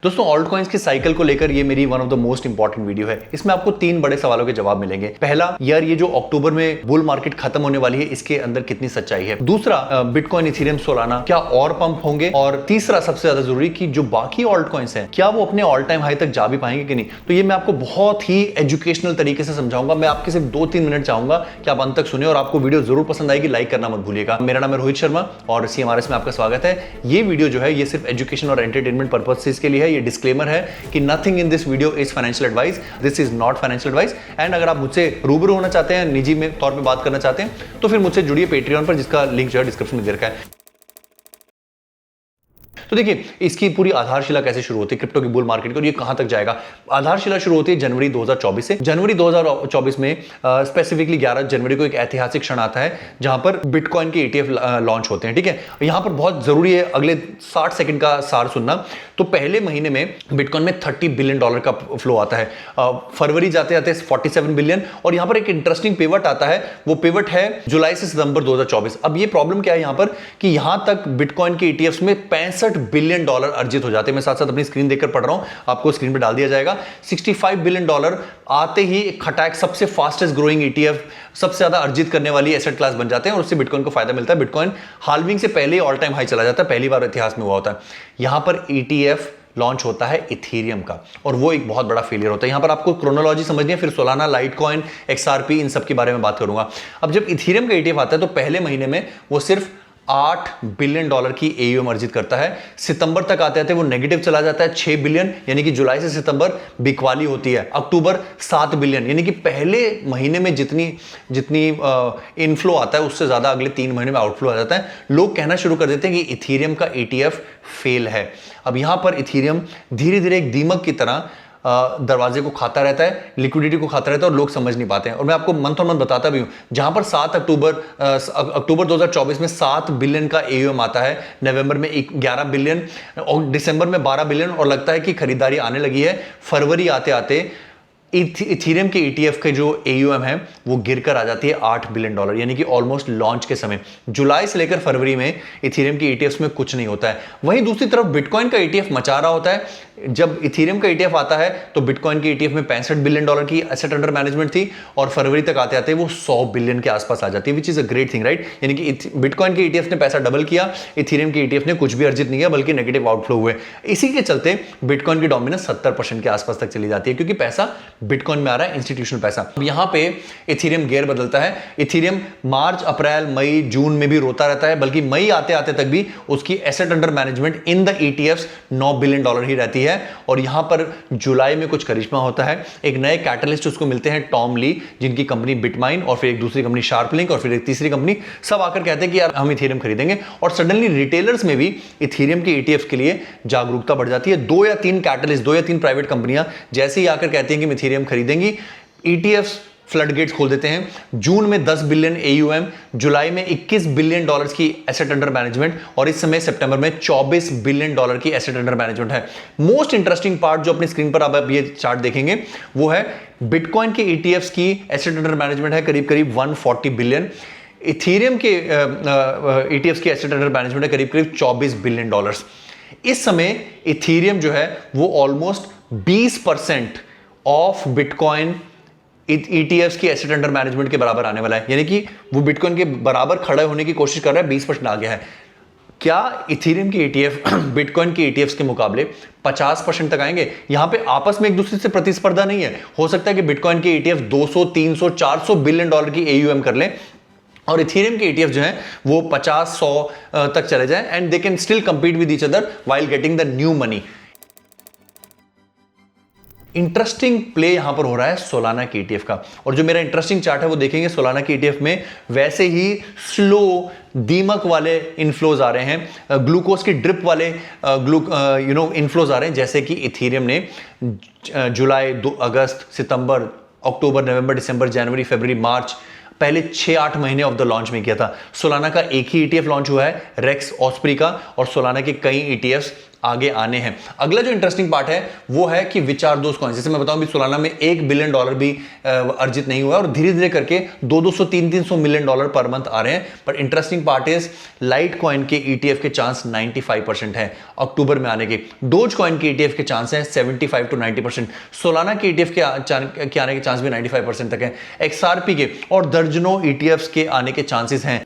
दोस्तों alt coins की cycle को लेकर ये मेरी one of the most important video है। इसमें आपको 3 बड़े सवालों के जवाब मिलेंगे। पहला, यार ये जो अक्टूबर में बुल मार्केट खत्म होने वाली है इसके अंदर कितनी सच्चाई है। दूसरा, बिटकॉइन, इथेरियम, सोलाना क्या और पंप होंगे। और तीसरा सबसे ज्यादा जरूरी कि जो बाकी ऑल्ट कॉइन्स हैं क्या वो अपने ऑल टाइम हाई तक जा भी पाएंगे कि नहीं। तो ये मैं आपको बहुत ही एजुकेशनल तरीके से समझाऊंगा। मैं आपके सिर्फ 2-3 मिनट चाहूंगा कि आप अंत तक सुने और आपको वीडियो जरूर पसंद आएगी। लाइक करना मत भूलिएगा। मेरा नाम है रोहित शर्मा और CMRS में आपका स्वागत है। ये वीडियो जो है ये सिर्फ एजुकेशन और एंटरटेनमेंट पर्पसेस के लिए है। ये डिस्क्लेमर है कि nothing in this video is financial advice, this is not financial advice. And अगर आप मुझसे रूबरू होना चाहते हैं, निजी में तौर पे बात करना चाहते हैं, तो फिर मुझसे जुड़िए पेट्रियन पर, जिसका लिंक जो है डिस्क्रिप्शन में दे रखा है। तो देखिए इसकी पूरी आधारशिला कैसे शुरू होती है क्रिप्टो की बुल मार्केट की और ये कहां तक जाएगा। आधारशिला शुरू होती है जनवरी 2024 से। जनवरी 2024 में स्पेसिफिकली 11 जनवरी को एक ऐतिहासिक क्षण आता है जहां पर बिटकॉइन के ETF लॉन्च होते हैं। ठीक है, यहां पर बहुत जरूरी है अगले 60 सेकंड का सार सुनना। तो पहले महीने में बिटकॉइन में $30 बिलियन का फ्लो आता है। फरवरी जाते जाते 47 बिलियन। और यहां पर एक इंटरेस्टिंग पिवट आता है, वो पिवट है जुलाई से सितंबर 2024। अब ये प्रॉब्लम क्या है यहां पर कि यहां तक बिटकॉइन के ETFs में $65 बिलियन अर्जित हो जाते हैं। मैं साथ साथ अपनी स्क्रीन देखकर पढ़ रहा हूं, आपको स्क्रीन पे डाल दिया जाएगा। $65 बिलियन आते ही एक खटाक सबसे फास्टेस्ट ग्रोइंग ETF, सबसे ज्यादा अर्जित करने वाली एसेट क्लास बन जाते हैं और उससे बिटकॉइन को फायदा मिलता है। बिटकॉइन हाल्विंग से पहले ही ऑल टाइम हाई चला जाता है, पहली बार इतिहास में हुआ होता है। यहां पर ETF लॉन्च होता है इथेरियम का और वो एक बहुत बड़ा फेलियर होता है। यहां पर आपको क्रोनोलॉजी समझनी है, फिर सोलाना, लाइटकॉइन, XRP, इन सब के बारे में बात करूंगा। अब जब इथेरियम का ETF आता है तो पहले महीने में वो सिर्फ $8 बिलियन की AUM अर्जित करता है। सितंबर तक आते आते वो नेगेटिव चला जाता है 6 बिलियन, यानी कि जुलाई से सितंबर बिकवाली होती है। अक्टूबर 7 बिलियन, यानी कि पहले महीने में जितनी इनफ्लो आता है उससे ज्यादा अगले 3 महीने में आउटफ्लो आ जाता है। लोग कहना शुरू कर देते हैं कि इथेरियम का ETF फेल है। अब यहां पर इथेरियम धीरे धीरे एक दीमक की तरह दरवाजे को खाता रहता है, लिक्विडिटी को खाता रहता है और लोग समझ नहीं पाते हैं। और मैं आपको मंथ और मंथ बताता भी हूं, जहां पर अक्टूबर 2024 में 7 बिलियन का AUM आता है, नवंबर में 11 बिलियन और दिसंबर में 12 बिलियन और लगता है कि खरीदारी आने लगी है। फरवरी आते आते इथेरियम के ETF के जो AUM है वो गिरकर आ जाती है $8 बिलियन, यानी कि ऑलमोस्ट लॉन्च के समय। जुलाई से लेकर फरवरी में इथेरियम के ETFs में कुछ नहीं होता है। वहीं दूसरी तरफ बिटकॉइन का ETF मचा रहा होता है। जब इथेरियम का ETF आता है तो बिटकॉइन के ETF में $65 बिलियन की एसेट अंडर मैनेजमेंट थी और फरवरी तक आते आते वो 100 बिलियन के आसपास आ जाती है, which is a great thing, right. यानी कि बिटकॉइन के ETF ने पैसा डबल किया, इथेरियम के ETF ने कुछ भी अर्जित नहीं किया बल्कि नेगेटिव आउटफ्लो हुए। इसी के चलते बिटकॉइन की डोमिनेंस 70% के आसपास तक चली जाती है क्योंकि पैसा बिटकॉइन में आ रहा है, इंस्टीट्यूशनल पैसा। अब यहां पे इथेरियम गियर बदलता है। इथेरियम मार्च, अप्रैल, मई, जून में भी रोता रहता है, बल्कि मई आते आते तक भी उसकी asset under management in the ETFs $9 billion ही रहती है। और यहां पर जुलाई में कुछ करिश्मा होता है, एक नए कैटलिस्ट उसको मिलते हैं, टॉम ली, जिनकी कंपनी बिटमाइन और फिर एक दूसरी कंपनी शार्पलिंक और फिर एक तीसरी कंपनी, सब आकर कहते हैं कि यार हम इथेरियम खरीदेंगे। और सडनली रिटेलर्स में भी इथेरियम के ETFs के लिए जागरूकता बढ़ जाती है। 2 या 3 कैटलिस्ट, 2 या 3 प्राइवेट कंपनियां जैसे ही आकर कहती हैं कि इथेरियम खरीदेंगी, ETFs फ्लडगेट्स खोल देते हैं। जून में 10 बिलियन AUM, जुलाई में $21 बिलियन की एसेट अंडर मैनेजमेंट और इस समय सितंबर में $24 बिलियन की एसेट अंडर मैनेजमेंट है। मोस्ट इंटरेस्टिंग पार्ट जो अपनी स्क्रीन पर आप ये चार्ट देखेंगे वो है बिटकॉइन के ETFs की एसेट अंडर मैनेजमेंट है करीब करीब 140 बिलियन। इथेरियम के ETFs की एसेट अंडर मैनेजमेंट है करीब करीब $24 बिलियन। इस समय इथेरियम जो है वो ऑलमोस्ट 20% ऑफ बिटकॉइन ETFs की एसेट अंडर मैनेजमेंट के बराबर आने वाला है, यानी कि वो बिटकॉइन के बराबर खड़े होने की कोशिश कर रहा है, 20% आ गया है। क्या इथेरियम के ETF बिटकॉइन के ETFs के मुकाबले 50% तक आएंगे? यहां पे आपस में एक दूसरे से प्रतिस्पर्धा नहीं है। हो सकता है कि बिटकॉइन के ETF 200, 300, $400 बिलियन की AUM कर लें और इथेरियम के ETF जो है वो 50-100 तक चले जाएं and they can still compete with each other while getting the new money. Interesting play यहां पर हो रहा है सोलाना के ETF का, और जो मेरा इंटरेस्टिंग चार्ट है वो देखेंगे सोलाना के ETF में वैसे ही स्लो दीमक वाले इनफ्लोज आ रहे हैं, ग्लूकोज की ड्रिप वाले इनफ्लोज आ रहे हैं, जैसे कि इथेरियम ने जुलाई, अगस्त, सितंबर, अक्टूबर, नवंबर, दिसंबर, जनवरी, फरवरी, मार्च, पहले 6-8 महीने ऑफ द लॉन्च में किया था। सोलाना का एक ही ETF लॉन्च हुआ है, रेक्स ऑस्प्री का, और सोलाना के कई ETFs आगे आने हैं। अगला जो इंटरेस्टिंग पार्ट है वो है कि विच आर दोस कॉइन्स। जैसे मैं बताऊं भी सोलाना में $1 बिलियन भी अर्जित नहीं हुआ और धीरे धीरे करके 200 300 मिलियन डॉलर पर मंथ आ रहे हैं। पर interesting part is light coin के ETF के चांस 95% है अक्टूबर में आने के। डोज कॉइन के ETF के चांस हैं 75 to 90%। सोलाना के ETF के आने के चांस भी 95% तक है। XRP के और दर्जनों ETFs के आने के चांसेस हैं।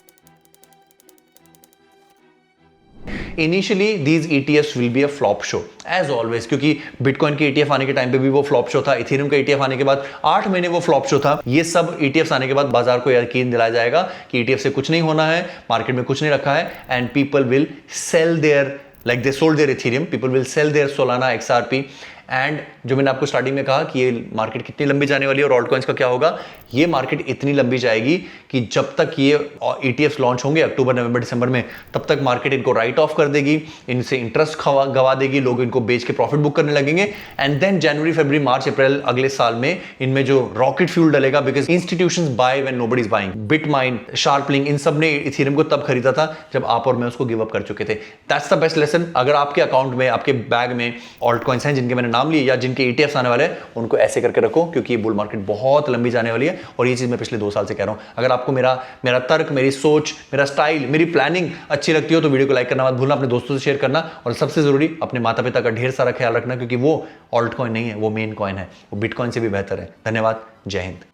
Initially these ETFs will be a flop show as always, क्योंकि बिटकॉइन के ETF आने के टाइम पे भी वो फ्लॉप शो था, इथेरियम का ETF आने के बाद 8 महीने वो फ्लॉप शो था। ये सब ETFs आने के बाद बाजार को यकीन दिलाया जाएगा कि ETF से कुछ नहीं होना है, मार्केट में कुछ नहीं रखा है, and people will sell their like they sold their Ethereum, people will sell their Solana XRP। And जो मैंने आपको स्टार्टिंग में कहा कि ये मार्केट कितनी लंबी जाने वाली है और ऑल्ट कॉइन्स का क्या होगा, ये मार्केट इतनी लंबी जाएगी कि जब तक ये ETFs लॉन्च होंगे अक्टूबर नवंबर दिसंबर में, तब तक मार्केट इनको राइट ऑफ कर देगी, इनसे इंटरेस्ट गवा देगी, लोग इनको बेच के प्रॉफिट बुक करने लगेंगे। एंड देन जनवरी फरवरी मार्च अप्रैल अगले साल में इनमें जो रॉकेट फ्यूल डलेगा, because institutions buy when nobody is buying. BitMine, SharpLink, इन सब ने इथेरियम को तब खरीदा था जब आप और मैं उसको गिव अप कर चुके थे। That's the best lesson. अगर आपके अकाउंट में, आपके बैग में ऑल्ट कॉइन्स हैं जिनके मैंने नाम लिए या जिनके ETFs आने वाले हैं, उनको ऐसे करके रखो, क्योंकि ये बुल मार्केट बहुत लंबी जाने वाली है। और ये चीज मैं पिछले 2 साल से कह रहा हूं। अगर आपको मेरा तर्क, मेरी सोच, मेरा स्टाइल, मेरी प्लानिंग अच्छी लगती हो तो वीडियो को लाइक करना मत भूलना, अपने दोस्तों से शेयर करना, और सबसे जरूरी अपने माता पिता का ढेर सारा ख्याल रखना, क्योंकि वो ऑल्ट कॉइन नहीं है, वो मेन कॉइन है, वो बिटकॉइन से भी बेहतर है। धन्यवाद। जय हिंद।